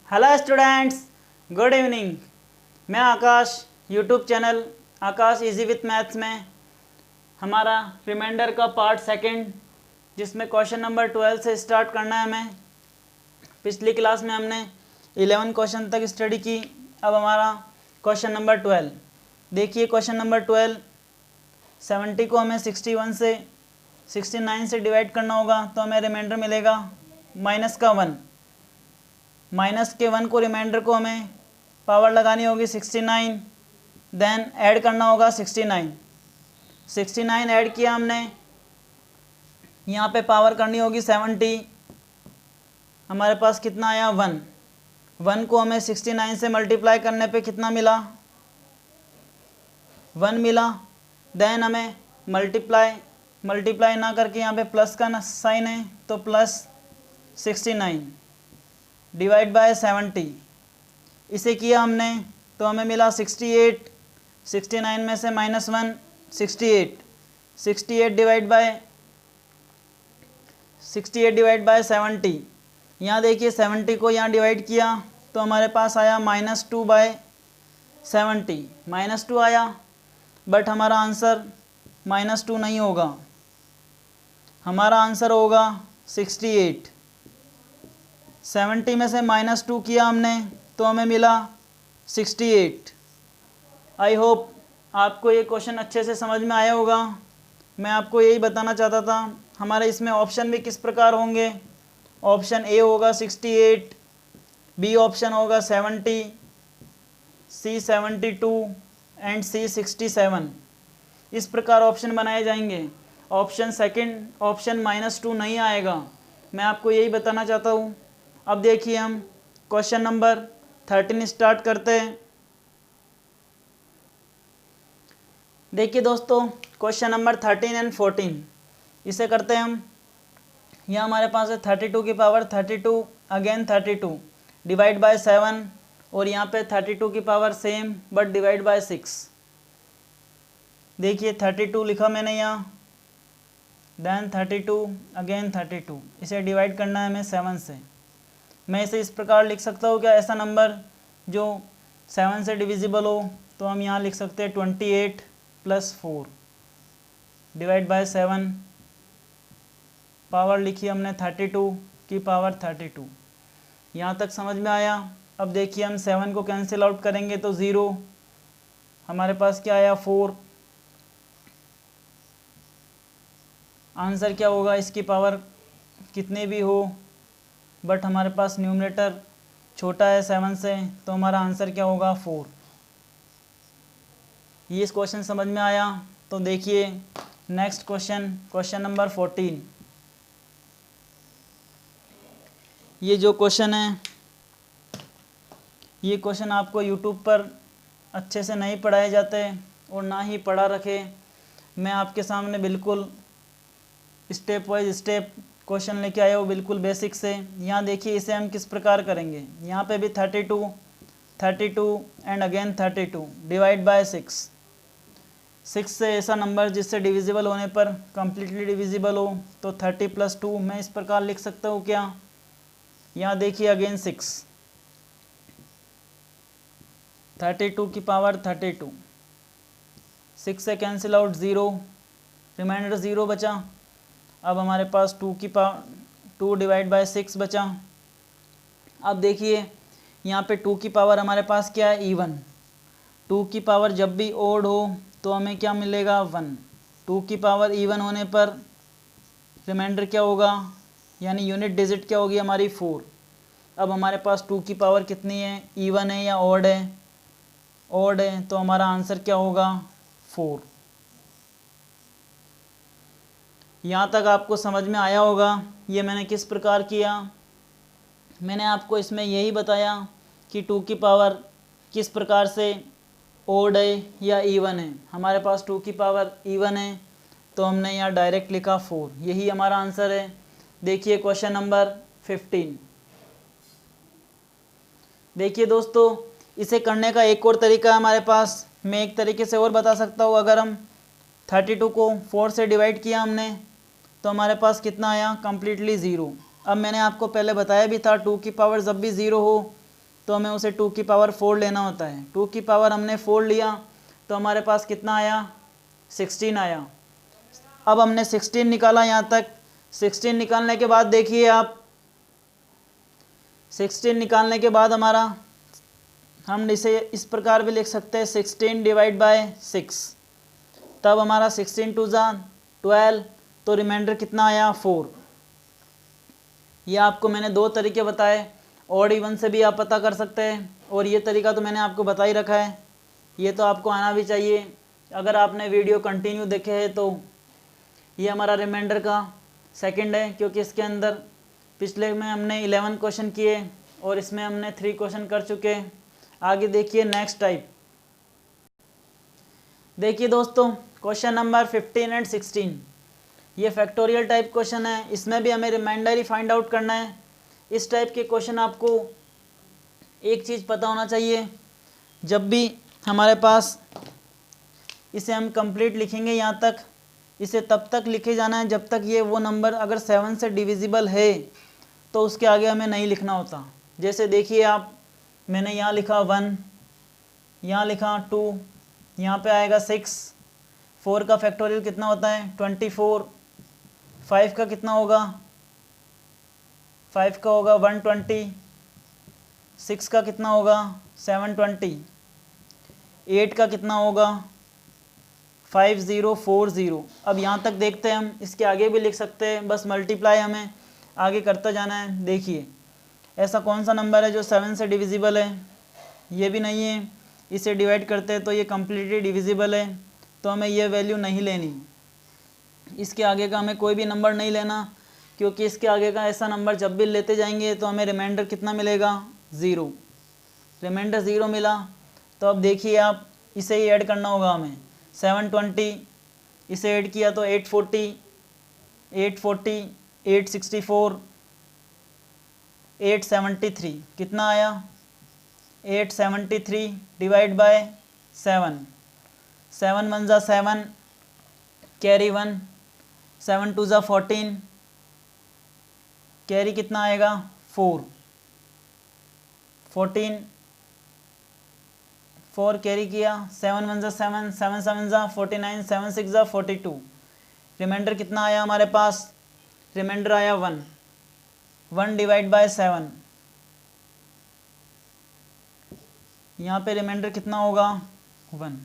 Hello students, good evening. मैं Akash, YouTube channel Akash easy with maths में हमारा रिमाइंडर का पार्ट सेकंड, जिसमें क्वेश्चन नंबर 12 से स्टार्ट करना है हमें। पिछली क्लास में हमने 11 क्वेश्चन तक स्टडी की। अब हमारा क्वेश्चन नंबर 12। देखिए क्वेश्चन नंबर 12, 70 को हमें 61 से 69 से डिवाइड करना होगा, तो हमें रिमाइंडर मिलेगा माइनस का 1। माइनस के 1 को रिमाइंडर को हमें पावर लगानी होगी 69, देन ऐड करना होगा 69 ऐड किया हमने, यहाँ पे पावर करनी होगी 70। हमारे पास कितना आया 1 को हमें 69 से मल्टीप्लाई करने पे कितना मिला 1 मिला। देन हमें मल्टीप्लाई ना करके यहाँ पे प्लस का साइन है, तो प्लस 69 डिवाइड बाय 70। इसे किया हमने तो हमें मिला 68। 69 में से माइनस 1 68 डिवाइड बाय 70। यहाँ देखिए 70 को यहाँ डिवाइड किया तो हमारे पास आया -2 बाय 70, -2 आया। बट हमारा आंसर -2 नहीं होगा, हमारा आंसर होगा 68। 70 में से -2 किया हमने तो हमें मिला 68। आई होप आपको ये क्वेश्चन अच्छे से समझ में आया होगा। मैं आपको यही बताना चाहता था। हमारे इसमें ऑप्शन भी किस प्रकार होंगे। ऑप्शन ए होगा 68, बी ऑप्शन होगा 70, सी 72 एंड सी 67। इस प्रकार ऑप्शन बनाए जाएंगे। ऑप्शन सेकंड, ऑप्शन -2 नहीं आएगा। मैं आपको यही बताना चाहता हूँ। अब देखिए हम क्वेश्चन नंबर 13 स्टार्ट करते हैं। देखिए दोस्तों, क्वेश्चन नंबर 13 एंड 14 इसे करते हैं हम। यहाँ हमारे पास है 32 की पावर 32 अगेन 32 डिवाइड बाय 7, और यहाँ पे 32 की power same but divide by 6। देखिए 32 लिखा मैंने यहाँ, देन 32 अगेन 32। इसे डिवाइड करना है हमें 7 से। मैं इसे इस प्रकार लिख सकता हूँ क्या, ऐसा नंबर जो 7 से डिविजिबल हो, तो हम यहाँ लिख सकते हैं 28 + 4 डिवाइड बाय 7। पावर लिखी हमने 32 की पावर 32। यहाँ तक समझ में आया। अब देखिए हम 7 को कैंसिल आउट करेंगे तो 0, हमारे पास क्या आया 4। आंसर क्या होगा, इसकी पावर कितनी भी हो बट हमारे पास न्यूमरेटर छोटा है 7 से, तो हमारा आंसर क्या होगा 4। ये इस क्वेश्चन समझ में आया। तो देखिए नेक्स्ट क्वेश्चन नंबर 14। ये जो क्वेश्चन है, ये क्वेश्चन आपको यूट्यूब पर अच्छे से नहीं पढ़ाए जाते और ना ही पढ़ा रखे। मैं आपके सामने बिल्कुल स्टेप वाइज स्टेप क्वेश्चन लेके आया हूँ, बिल्कुल बेसिक से। यहाँ देखिए इसे हम किस प्रकार करेंगे। यहाँ पे भी 32 एंड अगेन 32 डिवाइड बाय 6 से ऐसा नंबर जिससे डिविजिबल होने पर कम्प्लीटली डिविजिबल हो, तो 30 + 2 मैं इस प्रकार लिख सकता हूँ क्या। यहाँ देखिए अगेन 32 की पावर 32, 6 से कैंसिल आउट 0, रिमाइंडर 0 बचा। अब हमारे पास 2 डिवाइड बाय 6 बचा। अब देखिए यहाँ पे 2 की पावर हमारे पास क्या है इवन। 2 की पावर जब भी ओड हो तो हमें क्या मिलेगा 1। 2 की पावर इवन होने पर रिमाइंडर क्या होगा, यानी यूनिट डिजिट क्या होगी हमारी 4। अब हमारे पास 2 की पावर कितनी है, इवन है या ऑड है, ऑड है, तो हमारा आंसर क्या होगा 4। यहाँ तक आपको समझ में आया होगा। ये मैंने किस प्रकार किया। मैंने आपको इसमें यही बताया कि 2 की पावर किस प्रकार से ओड है या इवन है। हमारे पास 2 की पावर इवन है तो हमने यहाँ डायरेक्ट लिखा 4। यही हमारा आंसर है। देखिए क्वेश्चन नंबर 15। देखिए दोस्तों, इसे करने का एक और तरीका है हमारे पास। मैं एक तरीके से और बता सकता हूँ। अगर हम 32 को 4 से डिवाइड किया हमने तो हमारे पास कितना आया, कम्प्लीटली 0। अब मैंने आपको पहले बताया भी था 2 की पावर जब भी 0 हो तो हमें उसे 2 की पावर 4 लेना होता है। 2 की पावर हमने 4 लिया तो हमारे पास कितना आया, 16 आया। अब हमने 16 निकाला यहाँ तक। 16 निकालने के बाद देखिए आप, 16 निकालने के बाद हमारा, हम इसे इस प्रकार भी लिख सकते हैं 16 डिवाइड बाय 6, तब हमारा 16 2 जा 12, तो रिमाइंडर कितना आया 4। ये आपको मैंने 2 तरीके बताए, ऑड इवन से भी आप पता कर सकते हैं, और ये तरीका तो मैंने आपको बता ही रखा है, ये तो आपको आना भी चाहिए अगर आपने वीडियो कंटिन्यू देखे है तो। ये हमारा रिमाइंडर का सेकंड है, क्योंकि इसके अंदर पिछले में हमने 11 क्वेश्चन किए और इसमें हमने 3 क्वेश्चन कर चुके। आगे देखिए नेक्स्ट टाइप। देखिए दोस्तों, क्वेश्चन नंबर 15 एंड 16, ये फैक्टोरियल टाइप क्वेश्चन है। इसमें भी हमें रिमाइंडर ही फाइंड आउट करना है। इस टाइप के क्वेश्चन आपको एक चीज़ पता होना चाहिए, जब भी हमारे पास, इसे हम कंप्लीट लिखेंगे यहाँ तक, इसे तब तक लिखे जाना है जब तक ये वो नंबर अगर 7 से डिविजिबल है तो उसके आगे हमें नहीं लिखना होता। जैसे देखिए आप, मैंने यहाँ लिखा 1, यहाँ लिखा 2, यहाँ पे आएगा 6। 4 का फैक्टोरियल कितना होता है 24। 5 का कितना होगा, 5 का होगा 120। 6 का कितना होगा 720। 8 का कितना होगा 5040। अब यहाँ तक देखते हैं हम, इसके आगे भी लिख सकते हैं, बस मल्टीप्लाई हमें आगे करता जाना है। देखिए ऐसा कौन सा नंबर है जो 7 से डिविजिबल है, ये भी नहीं है। इसे डिवाइड करते हैं तो ये कम्प्लीटली डिविजिबल है, तो हमें ये वैल्यू नहीं लेनी। इसके आगे का हमें कोई भी नंबर नहीं लेना, क्योंकि इसके आगे का ऐसा नंबर जब भी लेते जाएंगे तो हमें रिमाइंडर कितना मिलेगा 0। रिमाइंडर 0 मिला तो अब देखिए आप, इसे ही ऐड करना होगा हमें। 720, इसे ऐड किया तो 840, 864, 873, कितना आया 873 डिवाइड बाय 7। 7 1 जा 7, कैरी 1, 7 2 जा 14, कैरी कितना आएगा 4, 14, 4 कैरी किया, 7 1 जा 7, 7 7 जा 49, 7 6 जा 42। रिमाइंडर कितना आया हमारे पास, रिमाइंडर आया 1। 1 डिवाइड बाय 7, यहाँ पे रिमाइंडर कितना होगा 1।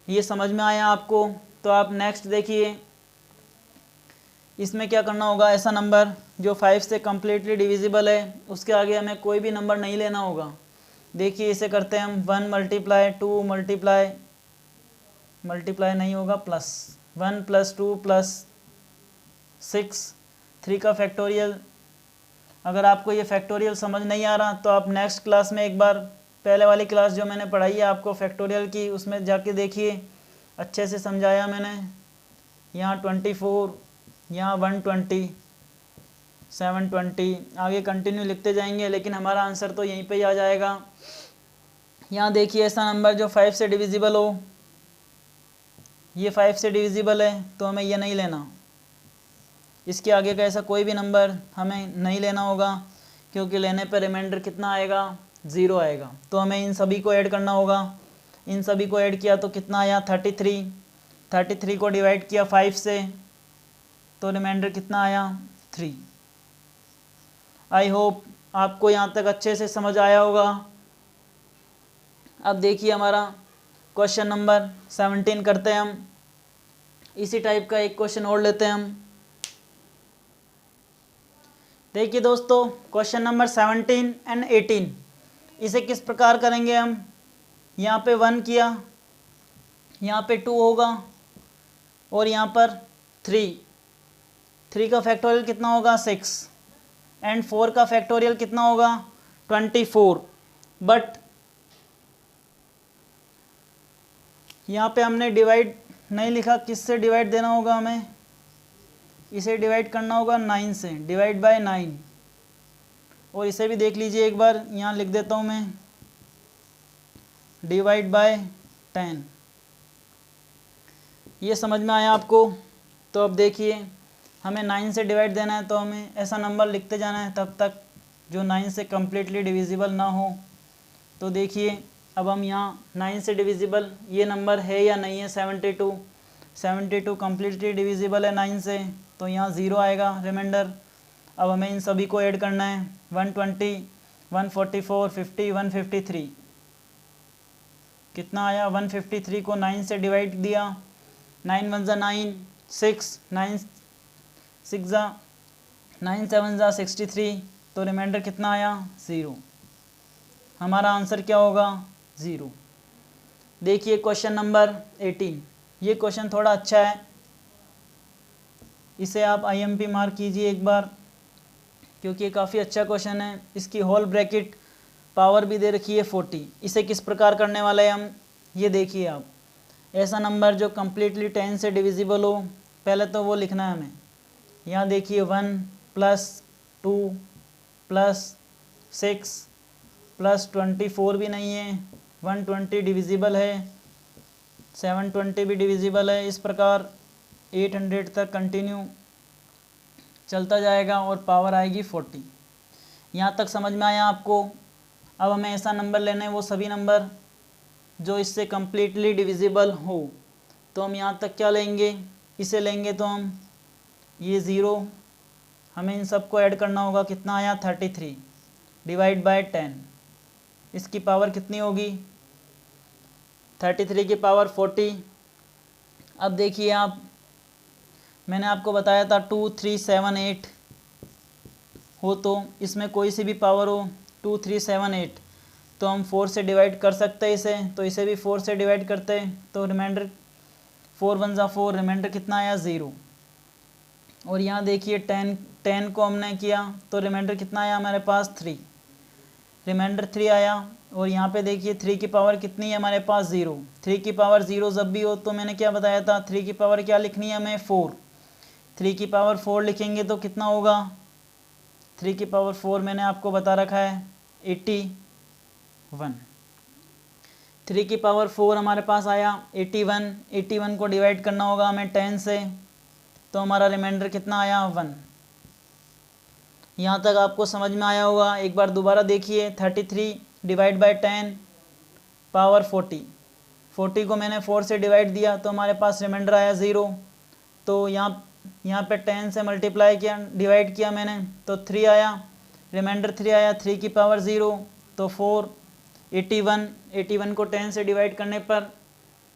ये समझ में आया आपको? तो आप नेक्स्ट देखिए, इसमें क्या करना होगा, ऐसा नंबर जो 5 से कम्प्लीटली डिविजिबल है उसके आगे हमें कोई भी नंबर नहीं लेना होगा। देखिए इसे करते हैं हम, 1 मल्टीप्लाई 2 मल्टीप्लाई नहीं होगा, प्लस 1 प्लस 2 प्लस 6, 3 का फैक्टोरियल। अगर आपको ये फैक्टोरियल समझ नहीं आ रहा तो आप नेक्स्ट क्लास में एक बार, पहले वाली क्लास जो मैंने पढ़ाई है आपको फैक्टोरियल की, उसमें जाके देखिए, अच्छे से समझाया मैंने। यहाँ 24, यहाँ 120, 720, आगे कंटिन्यू लिखते जाएंगे, लेकिन हमारा आंसर तो यहीं पे ही आ जाएगा। यहाँ देखिए ऐसा नंबर जो 5 से डिविजिबल हो, ये 5 से डिविजिबल है तो हमें ये नहीं लेना। इसके आगे का ऐसा कोई भी नंबर हमें नहीं लेना होगा, क्योंकि लेने पर रिमाइंडर कितना आएगा 0 आएगा। तो हमें इन सभी को ऐड करना होगा। इन सभी को ऐड किया तो कितना आया 33। 33 को डिवाइड किया 5 से तो रिमाइंडर कितना आया 3। आई होप आपको यहाँ तक अच्छे से समझ आया होगा। अब देखिए हमारा क्वेश्चन नंबर 17 करते हैं हम। इसी टाइप का एक क्वेश्चन और लेते हैं हम। देखिए दोस्तों, क्वेश्चन नंबर 17 एंड 18, इसे किस प्रकार करेंगे हम। यहाँ पे 1 किया, यहाँ पे 2 होगा और यहाँ पर 3। 3 का फैक्टोरियल कितना होगा 6 एंड 4 का फैक्टोरियल कितना होगा 24। बट यहाँ पे हमने डिवाइड नहीं लिखा, किससे डिवाइड देना होगा हमें, इसे डिवाइड करना होगा 9 से, डिवाइड बाय 9। और इसे भी देख लीजिए एक बार, यहाँ लिख देता हूँ मैं, डिवाइड बाय 10। ये समझ में आया आपको? तो अब देखिए हमें 9 से डिवाइड देना है तो हमें ऐसा नंबर लिखते जाना है तब तक जो 9 से कम्प्लीटली डिविजिबल ना हो। तो देखिए अब हम यहाँ 9 से डिविजिबल ये नंबर है या नहीं है 72। 72 कम्प्लीटली डिविजिबल है 9 से, तो यहाँ 0 आएगा रिमाइंडर। अब हमें इन सभी को ऐड करना है 120, 144, 50, 153। कितना आया 153 को 9 से डिवाइड दिया, 9 1 9, 6 9 6 9 7 63, तो रिमाइंडर कितना आया 0। हमारा आंसर क्या होगा 0। देखिए क्वेश्चन नंबर 18, ये क्वेश्चन थोड़ा अच्छा है, इसे आप IMP मार्क कीजिए एक बार, क्योंकि ये काफ़ी अच्छा क्वेश्चन है। इसकी होल ब्रैकेट पावर भी दे रखी है 40। इसे किस प्रकार करने वाले हैं हम, ये देखिए आप। ऐसा नंबर जो कम्प्लीटली 10 से डिविजिबल हो, पहले तो वो लिखना है हमें। यहाँ देखिए 1 + 2 + 6 + 24 भी नहीं है, 120 डिविजिबल है, 720 भी डिविजिबल है। इस प्रकार 800 तक कंटिन्यू चलता जाएगा और पावर आएगी 40। यहाँ तक समझ में आया आपको। अब हमें ऐसा नंबर लेना है, वो सभी नंबर जो इससे कम्प्लीटली डिविजिबल हो। तो हम यहाँ तक क्या लेंगे, इसे लेंगे तो हम ये 0, हमें इन सब को ऐड करना होगा। कितना आया 33 डिवाइड बाय 10, इसकी पावर कितनी होगी 33 की पावर 40। अब देखिए आप, मैंने आपको बताया था 2 3 7 8 हो, तो इसमें कोई सी भी पावर हो 2 3 7 8, तो हम 4 से डिवाइड कर सकते हैं इसे, तो इसे भी 4 से डिवाइड करते हैं, तो रिमाइंडर 4 1 4, रिमाइंडर कितना आया 0। और यहाँ देखिए 10 को हमने किया तो रिमाइंडर कितना आया हमारे पास 3, रिमाइंडर 3 आया। और यहाँ पे देखिए 3 की पावर कितनी है हमारे पास 0। 3 की पावर 0 जब भी हो तो मैंने क्या बताया था, 3 की पावर क्या लिखनी है हमें 4। 3 की पावर 4 लिखेंगे तो कितना होगा, 3 की पावर 4 मैंने आपको बता रखा है 81। 3 की पावर 4 हमारे पास आया 81। 81 को डिवाइड करना होगा हमें 10 से, तो हमारा रिमाइंडर कितना आया 1। यहाँ तक आपको समझ में आया होगा। एक बार दोबारा देखिए, 33 डिवाइड बाय 10 पावर 40। 40 को मैंने 4 से डिवाइड दिया तो हमारे पास रिमाइंडर आया 0। तो यहाँ पे 10 से मल्टीप्लाई किया, डिवाइड किया मैंने, तो 3 आया, रिमाइंडर 3 आया। 3 की पावर 0 तो 4, 81। 81 को 10 से डिवाइड करने पर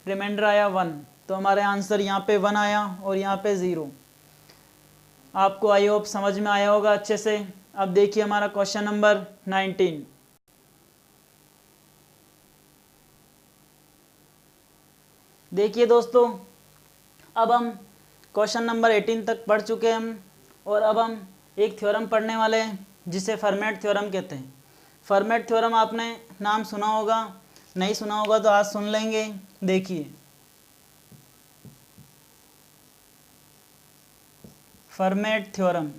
रिमाइंडर आया 1, तो हमारे आंसर यहाँ पे 1 आया और यहाँ पे 0। आपको आई होप समझ में आया होगा अच्छे से। अब देखिए हमारा क्वेश्चन नंबर 19। देखिए दोस्तों, अब हम क्वेश्चन नंबर 18 तक पढ़ चुके हैं हम, और अब हम एक थ्योरम पढ़ने वाले हैं जिसे फर्मेट थ्योरम कहते हैं। फर्मेट थ्योरम आपने नाम सुना होगा, नहीं सुना होगा तो आज सुन लेंगे। देखिए फर्मेट थ्योरम,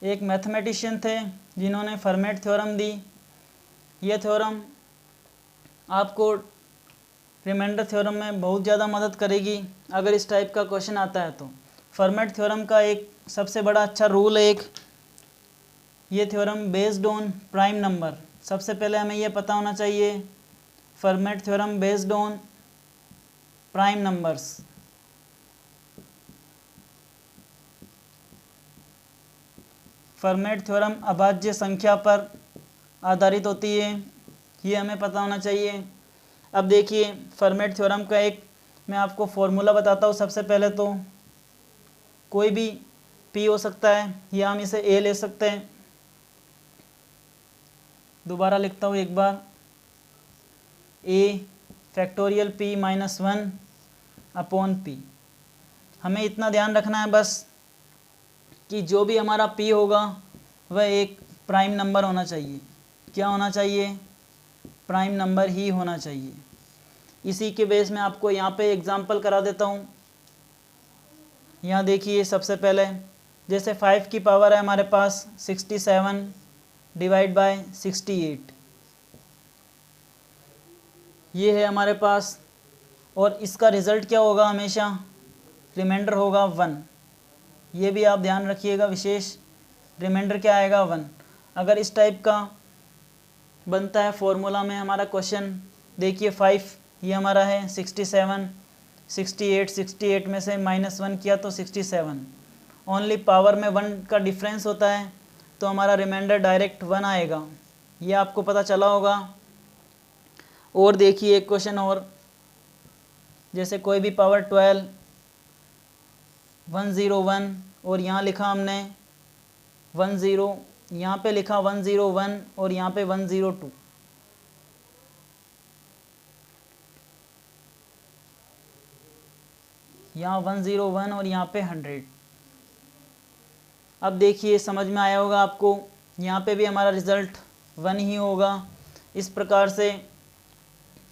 एक मैथमेटिशियन थे जिन्होंने फर्मेट थ्योरम दी। ये थ्योरम आपको रिमाइंडर थ्योरम में बहुत ज़्यादा मदद करेगी अगर इस टाइप का क्वेश्चन आता है तो। फर्मेट थ्योरम का एक सबसे बड़ा अच्छा रूल है एक, ये theorem based on prime number. सबसे पहले हमें ये पता होना चाहिए format theorem based on prime numbers. Format theorem अभाज्य संख्या पर आधारित होती है, ये हमें पता होना चाहिए। अब देखिए फर्मेट थ्योरम का एक मैं आपको फॉर्मूला बताता हूँ। सबसे पहले तो कोई भी p हो सकता है या हम इसे a ले सकते हैं। दोबारा लिखता हूँ एक बार, a factorial p - 1 upon p। हमें इतना ध्यान रखना है बस कि जो भी हमारा p होगा वह एक प्राइम नंबर होना चाहिए। क्या होना चाहिए, प्राइम नंबर ही होना चाहिए। इसी के बेस में आपको यहाँ पे एग्जांपल करा देता हूँ। यहाँ देखिए सबसे पहले जैसे 5 की पावर है हमारे पास 67 डिवाइड बाय 68, ये है हमारे पास। और इसका रिज़ल्ट क्या होगा, हमेशा रिमाइंडर होगा 1। ये भी आप ध्यान रखिएगा विशेष। रिमाइंडर क्या आएगा 1। अगर इस टाइप का बनता है फॉर्मूला में हमारा क्वेश्चन, देखिए 5 ये हमारा है, 67, 68, 68 में से -1 किया तो 67, ओनली पावर में 1 का डिफरेंस होता है तो हमारा रिमाइंडर डायरेक्ट 1 आएगा। ये आपको पता चला होगा। और देखिए एक क्वेश्चन और, जैसे कोई भी पावर 12 101 और यहाँ लिखा हमने 10, यहाँ पे लिखा 101 और यहाँ पे 102। यहाँ 101 और यहाँ पे 100। अब देखिए समझ में आया होगा आपको, यहाँ पे भी हमारा रिज़ल्ट 1 ही होगा। इस प्रकार से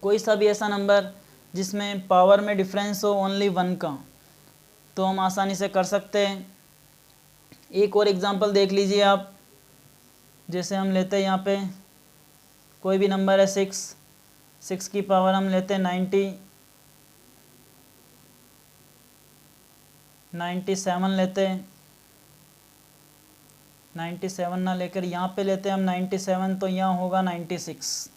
कोई सा भी ऐसा नंबर जिसमें पावर में डिफरेंस हो ओनली 1 का, तो हम आसानी से कर सकते हैं। एक और एग्जांपल देख लीजिए आप, जैसे हम लेते हैं यहाँ पे कोई भी नंबर है 6 की पावर हम लेते हैं 97 लेते हैं, 97 ना लेकर यहाँ पे लेते हैं हम 97, तो यहाँ होगा 96।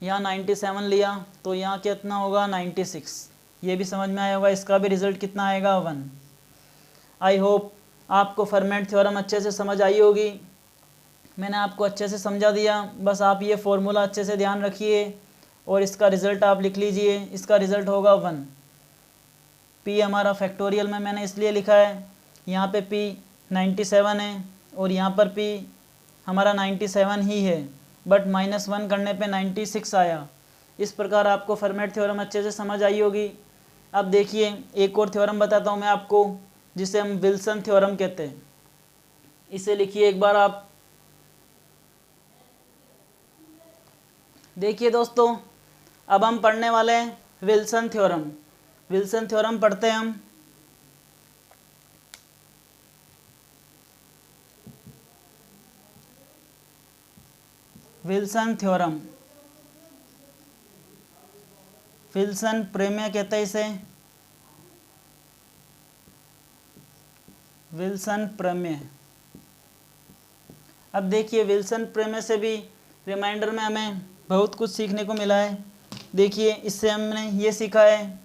यहाँ 97 लिया तो यहाँ कितना होगा 96। ये भी समझ में आया होगा, इसका भी रिज़ल्ट कितना आएगा 1। आई होप आपको फर्मेट थ्योरम अच्छे से समझ आई होगी। मैंने आपको अच्छे से समझा दिया, बस आप ये फॉर्मूला अच्छे से ध्यान रखिए और इसका रिज़ल्ट आप लिख लीजिए। इसका रिज़ल्ट होगा 1। p हमारा फैक्टोरियल में मैंने इसलिए लिखा है, यहाँ पे p 97 है और यहाँ पर p हमारा 97 ही है, बट -1 करने पे 96 आया। इस प्रकार आपको फर्मेट थ्योरम अच्छे से समझ आई होगी। अब देखिए एक और थ्योरम बताता हूँ मैं आपको, जिसे हम विल्सन थ्योरम कहते हैं। इसे लिखिए एक बार आप। देखिए दोस्तों, अब हम पढ़ने वाले हैं विल्सन थ्योरम। विल्सन थ्योरम पढ़ते हैं हम। विल्सन थ्योरम, विल्सन प्रमेय कहते हैं इसे, विल्सन प्रमेय। अब देखिए विल्सन प्रमेय से भी रिमाइंडर में हमें बहुत कुछ सीखने को मिला है। देखिए इससे हमने ये सीखा है,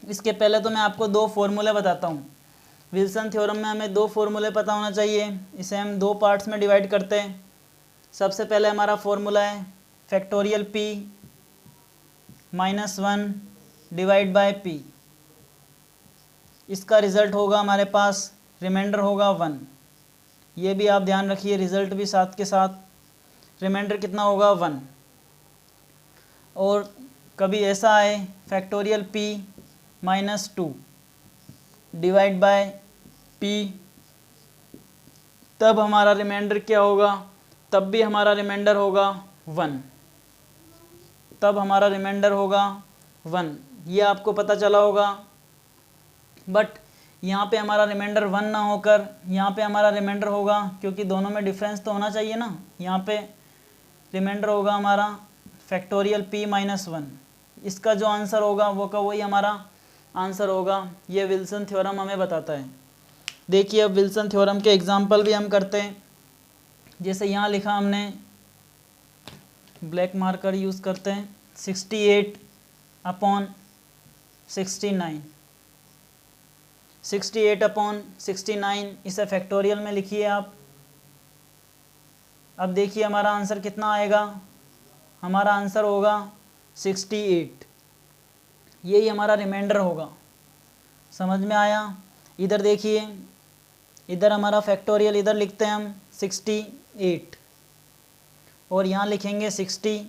इसके पहले तो मैं आपको 2 फॉर्मूले बताता हूँ। विल्सन थ्योरम में हमें 2 फॉर्मूले पता होना चाहिए। इसे हम 2 पार्ट्स में डिवाइड करते हैं। सबसे पहले हमारा फॉर्मूला है factorial p -1 divide by p। इसका रिज़ल्ट होगा हमारे पास, रिमाइंडर होगा 1। ये भी आप ध्यान रखिए, रिज़ल्ट भी साथ के साथ। रिमाइंडर कितना होगा 1। और कभी ऐसा आए factorial p -2 divide by p, तब हमारा रिमाइंडर क्या होगा, तब भी हमारा रिमाइंडर होगा 1। तब हमारा रिमाइंडर होगा 1। ये आपको पता चला होगा। बट यहाँ पे हमारा रिमाइंडर 1 ना होकर यहाँ पे हमारा रिमाइंडर होगा, क्योंकि दोनों में डिफरेंस तो होना चाहिए ना। यहाँ पे रिमाइंडर होगा हमारा फैक्टोरियल p -1। इसका जो आंसर होगा वो का वही हमारा आंसर होगा। ये विल्सन थ्योरम हमें बताता है। देखिए अब विल्सन थ्योरम के एग्जांपल भी हम करते हैं। जैसे यहाँ लिखा हमने, ब्लैक मार्कर यूज़ करते हैं, 68/69, 68/69, इसे फैक्टोरियल में लिखिए आप। अब देखिए हमारा आंसर कितना आएगा, हमारा आंसर होगा 68। यही हमारा रिमाइंडर होगा। समझ में आया। इधर देखिए, इधर हमारा फैक्टोरियल इधर लिखते हैं हम 68 और यहाँ लिखेंगे 60।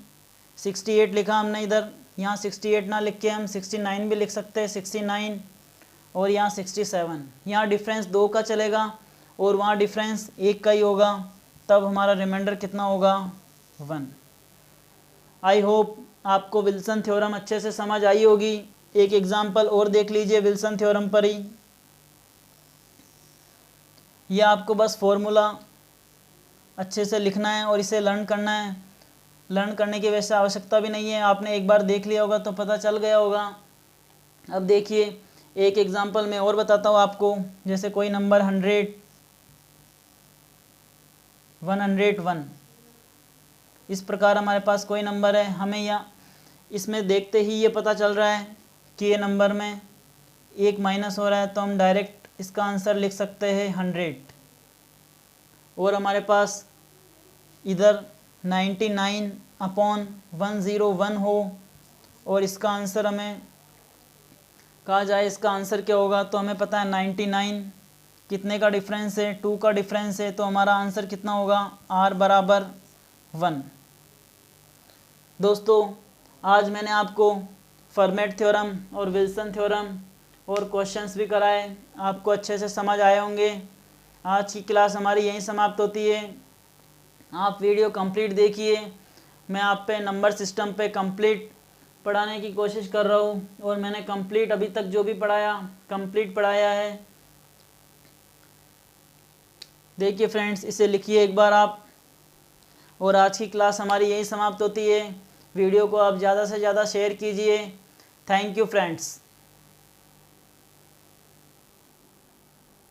68 लिखा हमने इधर, यहाँ 68 ना लिख के हम 69 भी लिख सकते हैं, 69 और यहाँ 67। यहाँ डिफरेंस 2 का चलेगा और वहाँ डिफरेंस 1 का ही होगा, तब हमारा रिमाइंडर कितना होगा 1। आई होप आपको विल्सन थ्योरम अच्छे से समझ आई होगी। एक एग्जांपल और देख लीजिए विल्सन थ्योरम पर ही। यह आपको बस फॉर्मूला अच्छे से लिखना है और इसे लर्न करना है। लर्न करने की वैसे आवश्यकता भी नहीं है, आपने एक बार देख लिया होगा तो पता चल गया होगा। अब देखिए एक एग्जांपल मैं और बताता हूँ आपको। जैसे कोई नंबर 100 101। इस प्रकार हमारे पास कोई नंबर है, हमें या इसमें देखते ही ये पता चल रहा है कि ये नंबर में एक माइनस हो रहा है, तो हम डायरेक्ट इसका आंसर लिख सकते हैं 100। और हमारे पास इधर 99/101 हो और इसका आंसर हमें कहा जाए, इसका आंसर क्या होगा, तो हमें पता है 99 कितने का डिफरेंस है, 2 का डिफरेंस है, तो हमारा आंसर कितना होगा, r बराबर 1। दोस्तों आज मैंने आपको फॉर्मेट थ्योरम और विल्सन थ्योरम और क्वेश्चंस भी कराए, आपको अच्छे से समझ आए होंगे। आज की क्लास हमारी यहीं समाप्त होती है। आप वीडियो कंप्लीट देखिए, मैं आप पे नंबर सिस्टम पे कंप्लीट पढ़ाने की कोशिश कर रहा हूँ और मैंने कंप्लीट अभी तक जो भी पढ़ाया कंप्लीट पढ़ाया है। देखिए फ्रेंड्स, इसे लिखिए एक बार आप। और आज की क्लास हमारी यहीं समाप्त होती है। वीडियो को आप ज़्यादा से ज़्यादा शेयर कीजिए। Thank you friends.